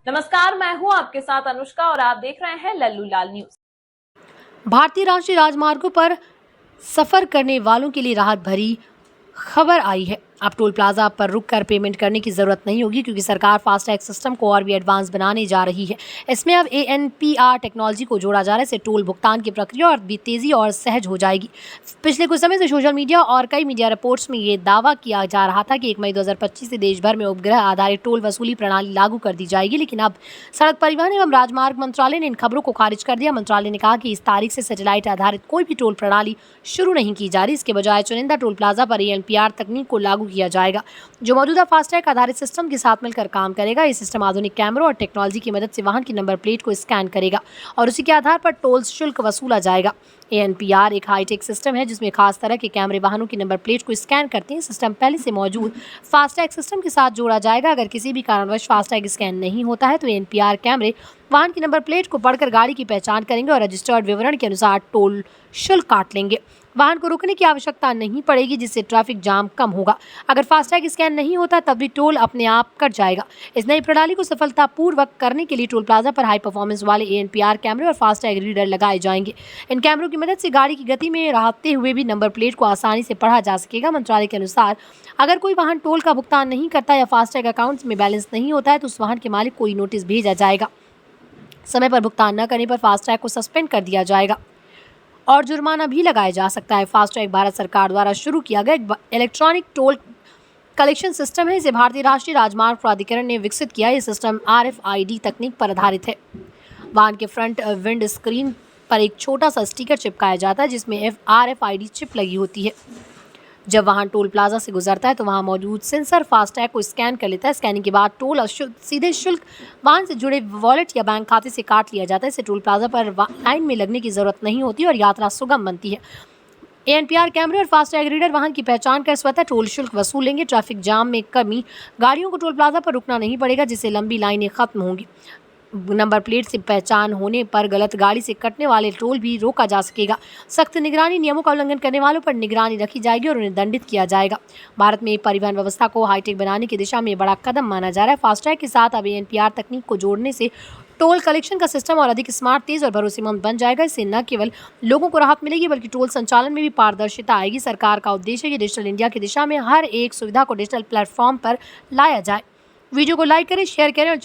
नमस्कार, मैं हूं आपके साथ अनुष्का और आप देख रहे हैं लल्लू लाल न्यूज। भारतीय राष्ट्रीय राजमार्गों पर सफर करने वालों के लिए राहत भरी खबर आई है। अब टोल प्लाजा पर रुककर पेमेंट करने की जरूरत नहीं होगी, क्योंकि सरकार फास्टैग सिस्टम को और भी एडवांस बनाने जा रही है। इसमें अब ANPR टेक्नोलॉजी को जोड़ा जा रहा है। इससे टोल भुगतान की प्रक्रिया और भी तेजी और सहज हो जाएगी। पिछले कुछ समय से सोशल मीडिया और कई मीडिया रिपोर्ट्स में ये दावा किया जा रहा था कि 1 मई 2025 से देश भर में उपग्रह आधारित टोल वसूली प्रणाली लागू कर दी जाएगी, लेकिन अब सड़क परिवहन एवं राजमार्ग मंत्रालय ने इन खबरों को खारिज कर दिया। मंत्रालय ने कहा कि इस तारीख से सैटेलाइट आधारित कोई भी टोल प्रणाली शुरू नहीं की जा रही। इसके बजाय चुनिंदा टोल प्लाजा पर ANPR तकनीक को लागू किया जाएगा, जो मौजूदा फास्टैग आधारित सिस्टम के साथ मिलकर काम करेगा। ये सिस्टम आधुनिक कैमरों और टेक्नोलॉजी की मदद से वाहन की नंबर प्लेट को स्कैन करेगा और उसी के आधार पर टोल शुल्क वसूला जाएगा। ANPR एक हाईटेक सिस्टम है जिसमें खास तरह के कैमरे वाहनों की नंबर प्लेट को स्कैन करते हैं। सिस्टम पहले से मौजूद फास्टैग सिस्टम के साथ जोड़ा जाएगा। अगर किसी भी कारणवश फास्टैग स्कैन नहीं होता है तो ANPR कैमरे वाहन की नंबर प्लेट को पढ़कर गाड़ी की पहचान करेंगे और रजिस्टर्ड विवरण के अनुसार टोल शुल्क काट लेंगे। वाहन को रुकने की आवश्यकता नहीं पड़ेगी, जिससे ट्रैफिक जाम कम होगा। अगर फास्टैग स्कैन नहीं होता तब भी टोल अपने आप कट जाएगा। इस नई प्रणाली को सफलतापूर्वक करने के लिए टोल प्लाजा पर हाई परफॉर्मेंस वाले ANPR कैमरे और फास्टैग रीडर लगाए जाएंगे। इन कैमरों की मदद से गाड़ी की गति में रहते हुए भी नंबर प्लेट को आसानी से पढ़ा जा सकेगा। मंत्रालय के अनुसार अगर कोई वाहन टोल का भुगतान नहीं करता या फास्टैग अकाउंट में बैलेंस नहीं होता है तो उस वाहन के मालिक को नोटिस भेजा जाएगा। समय पर भुगतान न करने पर फास्टैग को सस्पेंड कर दिया जाएगा और जुर्माना भी लगाया जा सकता है। फास्टैग भारत सरकार द्वारा शुरू किया गया एक इलेक्ट्रॉनिक टोल कलेक्शन सिस्टम है। इसे भारतीय राष्ट्रीय राजमार्ग प्राधिकरण ने विकसित किया। यह सिस्टम RFID तकनीक पर आधारित है। वाहन के फ्रंट विंड स्क्रीन पर एक छोटा सा स्टिकर चिपकाया जाता है जिसमें RFID चिप लगी होती है। जब वाहन टोल प्लाजा से गुजरता है तो वहां मौजूद सेंसर फास्टैग को स्कैन कर लेता है। स्कैनिंग के बाद टोल सीधे शुल्क वाहन से जुड़े वॉलेट या बैंक खाते से काट लिया जाता है। इससे टोल प्लाजा पर लाइन में लगने की जरूरत नहीं होती और यात्रा सुगम बनती है। ANPR कैमरे और फास्टैग रीडर वाहन की पहचान कर स्वतः टोल शुल्क वसूलेंगे। ट्रैफिक जाम में कमी, गाड़ियों को टोल प्लाजा पर रुकना नहीं पड़ेगा, जिससे लंबी लाइनें खत्म होंगी। नंबर प्लेट से पहचान होने पर गलत गाड़ी से कटने वाले टोल भी रोका जा सकेगा। सख्त निगरानी, नियमों का उल्लंघन करने वालों पर निगरानी रखी जाएगी और उन्हें दंडित किया जाएगा। भारत में परिवहन व्यवस्था को हाईटेक बनाने की दिशा में बड़ा कदम माना जा रहा है। फास्टैग के साथ अब ANPR तकनीक को जोड़ने से टोल कलेक्शन का सिस्टम और अधिक स्मार्ट, तेज और भरोसेमंद बन जाएगा। इससे न केवल लोगों को राहत मिलेगी बल्कि टोल संचालन में भी पारदर्शिता आएगी। सरकार का उद्देश्य है कि डिजिटल इंडिया की दिशा में हर एक सुविधा को डिजिटल प्लेटफॉर्म पर लाया जाए। वीडियो को लाइक करें, शेयर करें और